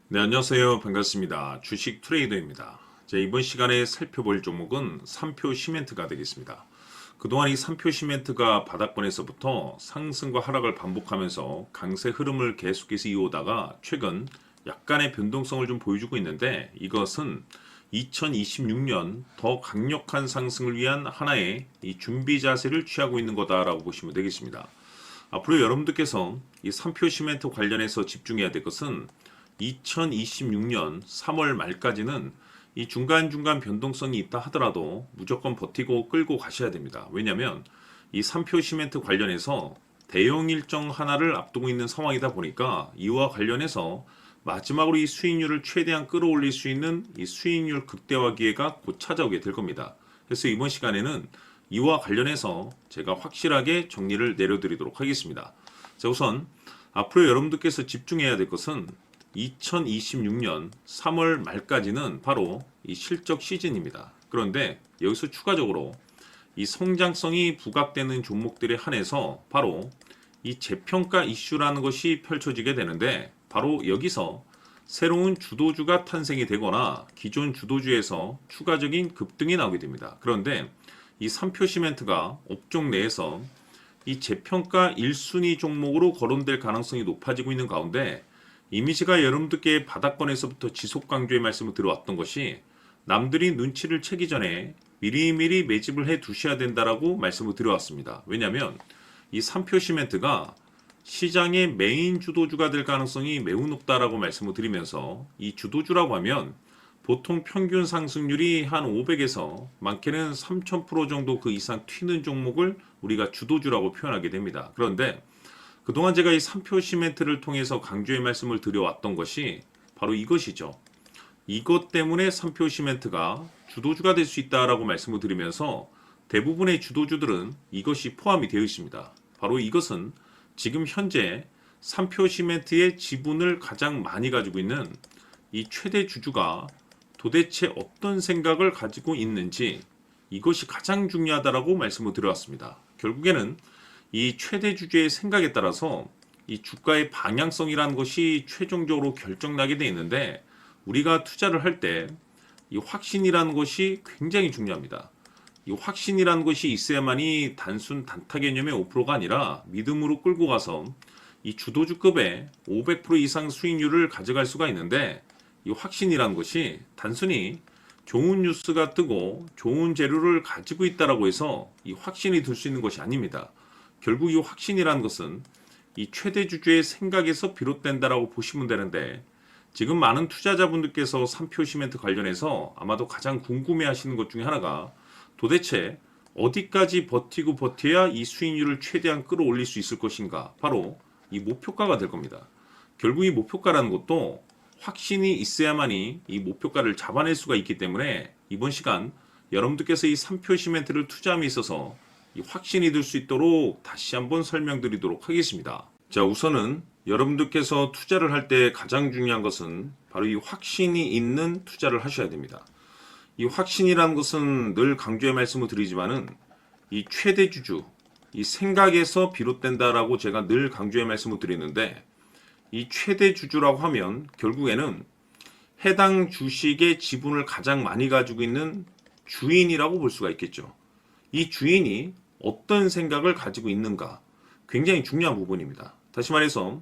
네, 안녕하세요. 반갑습니다. 주식 트레이더입니다. 이번 시간에 살펴볼 종목은 삼표 시멘트가 되겠습니다. 그동안 이 삼표 시멘트가 바닥권에서부터 상승과 하락을 반복하면서 강세 흐름을 계속해서 이어오다가 최근 약간의 변동성을 좀 보여주고 있는데, 이것은 2026년 더 강력한 상승을 위한 하나의 이 준비 자세를 취하고 있는 거다라고 보시면 되겠습니다. 앞으로 여러분들께서 이 삼표 시멘트 관련해서 집중해야 될 것은 2026년 3월 말까지는 이 중간중간 변동성이 있다 하더라도 무조건 버티고 끌고 가셔야 됩니다. 왜냐하면 이 삼표 시멘트 관련해서 대형 일정 하나를 앞두고 있는 상황이다 보니까 이와 관련해서 마지막으로 이 수익률을 최대한 끌어올릴 수 있는 이 수익률 극대화 기회가 곧 찾아오게 될 겁니다. 그래서 이번 시간에는 이와 관련해서 제가 확실하게 정리를 내려드리도록 하겠습니다. 자, 우선 앞으로 여러분들께서 집중해야 될 것은 2026년 3월 말까지는 바로 이 실적 시즌입니다. 그런데 여기서 추가적으로 이 성장성이 부각되는 종목들에 한해서 바로 이 재평가 이슈라는 것이 펼쳐지게 되는데, 바로 여기서 새로운 주도주가 탄생이 되거나 기존 주도주에서 추가적인 급등이 나오게 됩니다. 그런데 이 삼표 시멘트가 업종 내에서 이 재평가 1순위 종목으로 거론될 가능성이 높아지고 있는 가운데, 이미지가 여러분들께 바닥권에서부터 지속 강조의 말씀을 들어왔던 것이 남들이 눈치를 채기 전에 미리미리 매집을 해 두셔야 된다라고 말씀을 드려왔습니다. 왜냐하면 이 삼표 시멘트가 시장의 메인 주도주가 될 가능성이 매우 높다라고 말씀을 드리면서, 이 주도주라고 하면 보통 평균 상승률이 한 500에서 많게는 3000% 정도 그 이상 튀는 종목을 우리가 주도주라고 표현하게 됩니다. 그런데 그동안 제가 이 삼표 시멘트를 통해서 강조의 말씀을 드려왔던 것이 바로 이것이죠. 이것 때문에 삼표 시멘트가 주도주가 될 수 있다라고 말씀을 드리면서 대부분의 주도주들은 이것이 포함이 되어 있습니다. 바로 이것은 지금 현재 삼표 시멘트의 지분을 가장 많이 가지고 있는 이 최대 주주가 도대체 어떤 생각을 가지고 있는지, 이것이 가장 중요하다라고 말씀을 드려왔습니다. 결국에는 이 최대 주주의 생각에 따라서 이 주가의 방향성이라는 것이 최종적으로 결정나게 돼 있는데, 우리가 투자를 할 때 이 확신이라는 것이 굉장히 중요합니다. 이 확신이라는 것이 있어야만이 단순 단타 개념의 5%가 아니라 믿음으로 끌고 가서 이 주도주급의 500% 이상 수익률을 가져갈 수가 있는데, 이 확신이라는 것이 단순히 좋은 뉴스가 뜨고 좋은 재료를 가지고 있다라고 해서 이 확신이 들 수 있는 것이 아닙니다. 결국 이 확신이라는 것은 이 최대 주주의 생각에서 비롯된다라고 보시면 되는데, 지금 많은 투자자분들께서 삼표 시멘트 관련해서 아마도 가장 궁금해하시는 것 중에 하나가 도대체 어디까지 버티고 버텨야 이 수익률을 최대한 끌어올릴 수 있을 것인가, 바로 이 목표가가 될 겁니다. 결국 이 목표가라는 것도 확신이 있어야만이 이 목표가를 잡아낼 수가 있기 때문에 이번 시간 여러분들께서 이 삼표 시멘트를 투자함에 있어서 이 확신이 들 수 있도록 다시 한번 설명드리도록 하겠습니다. 자, 우선은 여러분들께서 투자를 할 때 가장 중요한 것은 바로 이 확신이 있는 투자를 하셔야 됩니다. 이 확신이라는 것은 늘 강조의 말씀을 드리지만은 이 최대 주주, 이 생각에서 비롯된다라고 제가 늘 강조의 말씀을 드리는데, 이 최대 주주라고 하면 결국에는 해당 주식의 지분을 가장 많이 가지고 있는 주인이라고 볼 수가 있겠죠. 이 주인이 어떤 생각을 가지고 있는가, 굉장히 중요한 부분입니다. 다시 말해서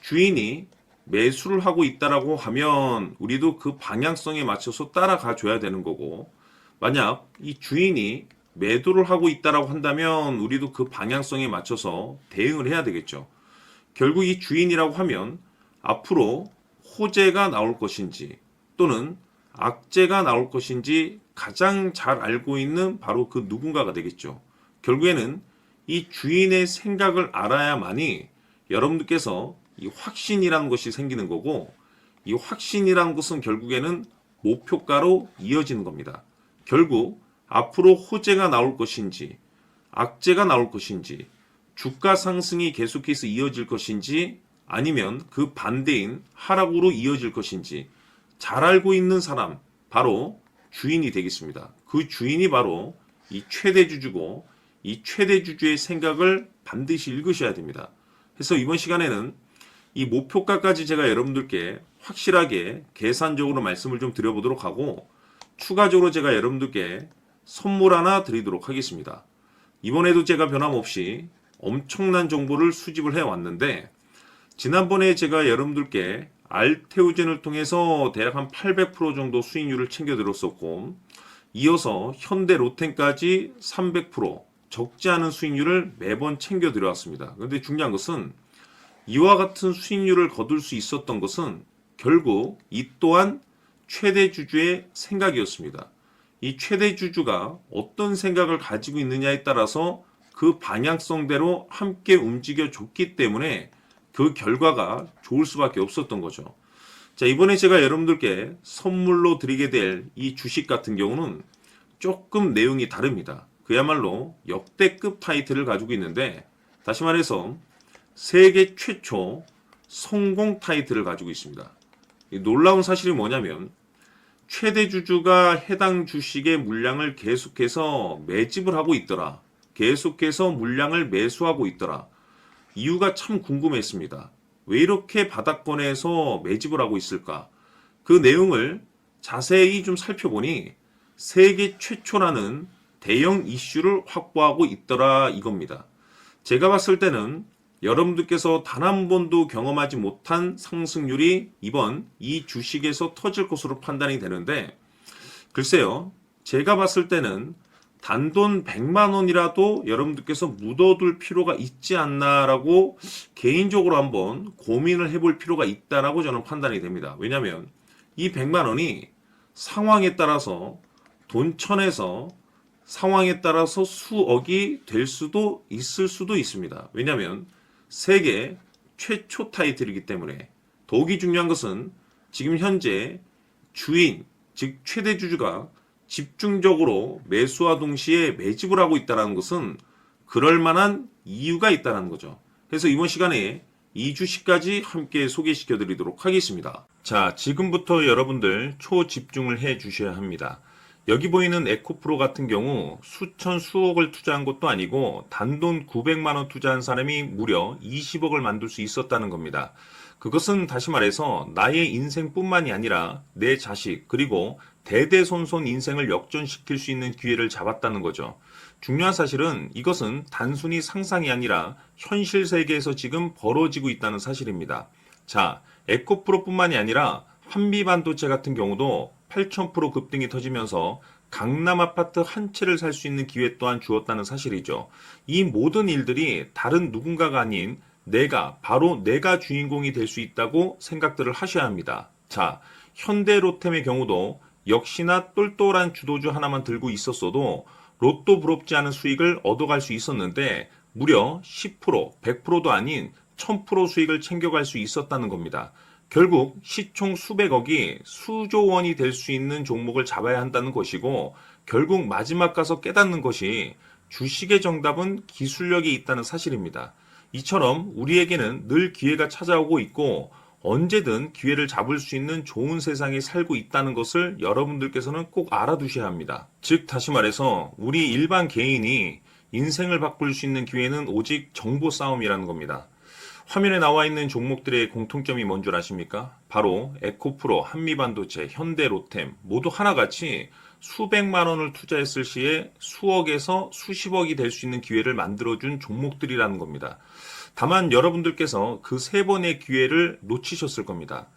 주인이 매수를 하고 있다라고 하면 우리도 그 방향성에 맞춰서 따라가 줘야 되는 거고, 만약 이 주인이 매도를 하고 있다라고 한다면 우리도 그 방향성에 맞춰서 대응을 해야 되겠죠. 결국 이 주인이라고 하면 앞으로 호재가 나올 것인지 또는 악재가 나올 것인지 가장 잘 알고 있는 바로 그 누군가가 되겠죠. 결국에는 이 주인의 생각을 알아야만이 여러분들께서 이 확신이라는 것이 생기는 거고, 이 확신이라는 것은 결국에는 목표가로 이어지는 겁니다. 결국 앞으로 호재가 나올 것인지 악재가 나올 것인지, 주가 상승이 계속해서 이어질 것인지 아니면 그 반대인 하락으로 이어질 것인지 잘 알고 있는 사람, 바로 주인이 되겠습니다. 그 주인이 바로 이 최대 주주고, 이 최대 주주의 생각을 반드시 읽으셔야 됩니다. 그래서 이번 시간에는 이 목표가까지 제가 여러분들께 확실하게 계산적으로 말씀을 좀 드려보도록 하고 추가적으로 제가 여러분들께 선물 하나 드리도록 하겠습니다. 이번에도 제가 변함없이 엄청난 정보를 수집을 해왔는데 지난번에 제가 여러분들께 알테오젠을 통해서 대략 한 800% 정도 수익률을 챙겨드렸었고 이어서 현대 로템까지 300% 적지 않은 수익률을 매번 챙겨드려왔습니다. 그런데 중요한 것은 이와 같은 수익률을 거둘 수 있었던 것은 결국 이 또한 최대 주주의 생각이었습니다. 이 최대 주주가 어떤 생각을 가지고 있느냐에 따라서 그 방향성대로 함께 움직여 줬기 때문에 그 결과가 좋을 수밖에 없었던 거죠. 자, 이번에 제가 여러분들께 선물로 드리게 될 이 주식 같은 경우는 조금 내용이 다릅니다. 그야말로 역대급 타이틀을 가지고 있는데 다시 말해서 세계 최초 성공 타이틀을 가지고 있습니다. 이 놀라운 사실이 뭐냐면 최대 주주가 해당 주식의 물량을 계속해서 매집을 하고 있더라. 계속해서 물량을 매수하고 있더라. 이유가 참 궁금했습니다. 왜 이렇게 바닥권에서 매집을 하고 있을까? 그 내용을 자세히 좀 살펴보니 세계 최초라는 대형 이슈를 확보하고 있더라 이겁니다. 제가 봤을 때는 여러분들께서 단 한 번도 경험하지 못한 상승률이 이번 이 주식에서 터질 것으로 판단이 되는데 글쎄요. 제가 봤을 때는 단돈 100만 원이라도 여러분들께서 묻어둘 필요가 있지 않나라고 개인적으로 한번 고민을 해볼 필요가 있다라고 저는 판단이 됩니다. 왜냐하면 이 100만 원이 상황에 따라서 돈천에서 상황에 따라서 수억이 될 수도 있을 수도 있습니다. 왜냐하면 세계 최초 타이틀이기 때문에 더욱이 중요한 것은 지금 현재 주인, 즉 최대 주주가 집중적으로 매수와 동시에 매집을 하고 있다는 것은 그럴 만한 이유가 있다는 거죠. 그래서 이번 시간에 이 주식까지 함께 소개시켜 드리도록 하겠습니다. 자, 지금부터 여러분들 초집중을 해 주셔야 합니다. 여기 보이는 에코프로 같은 경우 수천 수억을 투자한 것도 아니고 단돈 900만 원 투자한 사람이 무려 20억을 만들 수 있었다는 겁니다. 그것은 다시 말해서 나의 인생뿐만이 아니라 내 자식 그리고 대대손손 인생을 역전시킬 수 있는 기회를 잡았다는 거죠. 중요한 사실은 이것은 단순히 상상이 아니라 현실 세계에서 지금 벌어지고 있다는 사실입니다. 자, 에코프로뿐만이 아니라 한미반도체 같은 경우도 8,000% 급등이 터지면서 강남 아파트 한 채를 살 수 있는 기회 또한 주었다는 사실이죠. 이 모든 일들이 다른 누군가가 아닌 바로 내가 주인공이 될 수 있다고 생각들을 하셔야 합니다. 자, 현대로템의 경우도 역시나 똘똘한 주도주 하나만 들고 있었어도 로또 부럽지 않은 수익을 얻어갈 수 있었는데 무려 10%, 100%도 아닌 1000% 수익을 챙겨갈 수 있었다는 겁니다. 결국 시총 수백억이 수조 원이 될 수 있는 종목을 잡아야 한다는 것이고 결국 마지막 가서 깨닫는 것이 주식의 정답은 기술력이 있다는 사실입니다. 이처럼 우리에게는 늘 기회가 찾아오고 있고 언제든 기회를 잡을 수 있는 좋은 세상에 살고 있다는 것을 여러분들께서는 꼭 알아두셔야 합니다. 즉 다시 말해서 우리 일반 개인이 인생을 바꿀 수 있는 기회는 오직 정보 싸움이라는 겁니다. 화면에 나와 있는 종목들의 공통점이 뭔 줄 아십니까? 바로 에코프로, 한미반도체, 현대로템 모두 하나같이 수백만 원을 투자했을 시에 수억에서 수십억이 될 수 있는 기회를 만들어준 종목들이라는 겁니다. 다만 여러분들께서 그 세 번의 기회를 놓치셨을 겁니다.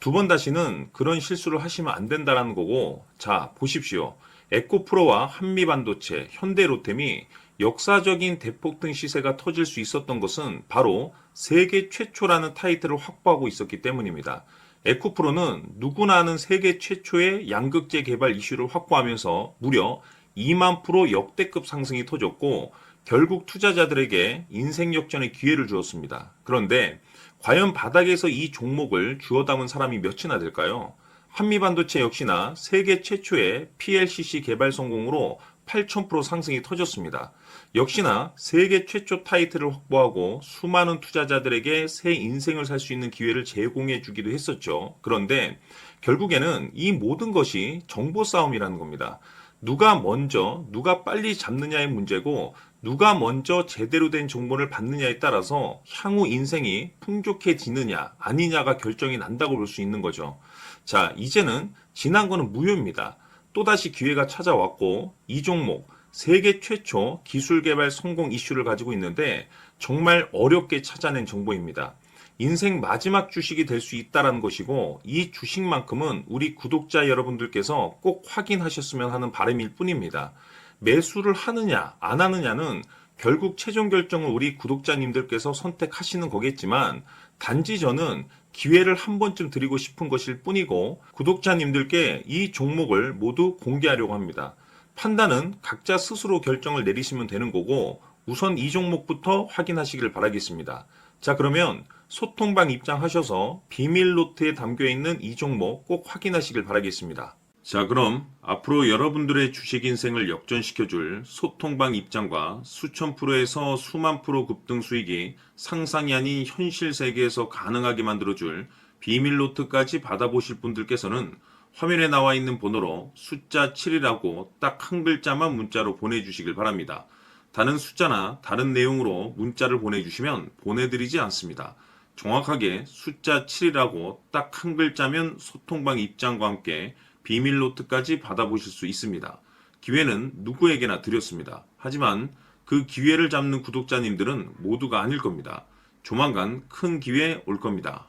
두 번 다시는 그런 실수를 하시면 안 된다는 거고 자 보십시오. 에코프로와 한미반도체, 현대로템이 역사적인 대폭등 시세가 터질 수 있었던 것은 바로 세계 최초라는 타이틀을 확보하고 있었기 때문입니다. 에코프로는 누구나 아는 세계 최초의 양극재 개발 이슈를 확보하면서 무려 2만 프로 역대급 상승이 터졌고 결국 투자자들에게 인생 역전의 기회를 주었습니다. 그런데 과연 바닥에서 이 종목을 주워 담은 사람이 몇이나 될까요? 한미반도체 역시나 세계 최초의 PLCC 개발 성공으로 8,000% 상승이 터졌습니다. 역시나 세계 최초 타이틀을 확보하고 수많은 투자자들에게 새 인생을 살 수 있는 기회를 제공해 주기도 했었죠. 그런데 결국에는 이 모든 것이 정보 싸움이라는 겁니다. 누가 먼저, 누가 빨리 잡느냐의 문제고 누가 먼저 제대로 된 정보를 받느냐에 따라서 향후 인생이 풍족해지느냐 아니냐가 결정이 난다고 볼 수 있는 거죠. 자, 이제는 지난 거는 무효입니다. 또다시 기회가 찾아왔고 이 종목 세계 최초 기술 개발 성공 이슈를 가지고 있는데 정말 어렵게 찾아낸 정보입니다. 인생 마지막 주식이 될 수 있다는 것이고 이 주식만큼은 우리 구독자 여러분들께서 꼭 확인하셨으면 하는 바람일 뿐입니다. 매수를 하느냐 안 하느냐는 결국 최종 결정을 우리 구독자님들께서 선택하시는 거겠지만 단지 저는 기회를 한 번쯤 드리고 싶은 것일 뿐이고 구독자님들께 이 종목을 모두 공개하려고 합니다. 판단은 각자 스스로 결정을 내리시면 되는 거고 우선 이 종목부터 확인하시길 바라겠습니다. 자, 그러면 소통방 입장하셔서 비밀 노트에 담겨 있는 이 종목 꼭 확인하시길 바라겠습니다. 자, 그럼 앞으로 여러분들의 주식 인생을 역전시켜줄 소통방 입장과 수천 프로에서 수만 프로 급등 수익이 상상이 아닌 현실 세계에서 가능하게 만들어줄 비밀 노트까지 받아보실 분들께서는 화면에 나와 있는 번호로 숫자 7이라고 딱 한 글자만 문자로 보내주시길 바랍니다. 다른 숫자나 다른 내용으로 문자를 보내주시면 보내드리지 않습니다. 정확하게 숫자 7이라고 딱 한 글자면 소통방 입장과 함께 비밀 노트까지 받아보실 수 있습니다. 기회는 누구에게나 드렸습니다. 하지만 그 기회를 잡는 구독자님들은 모두가 아닐 겁니다. 조만간 큰 기회 올 겁니다.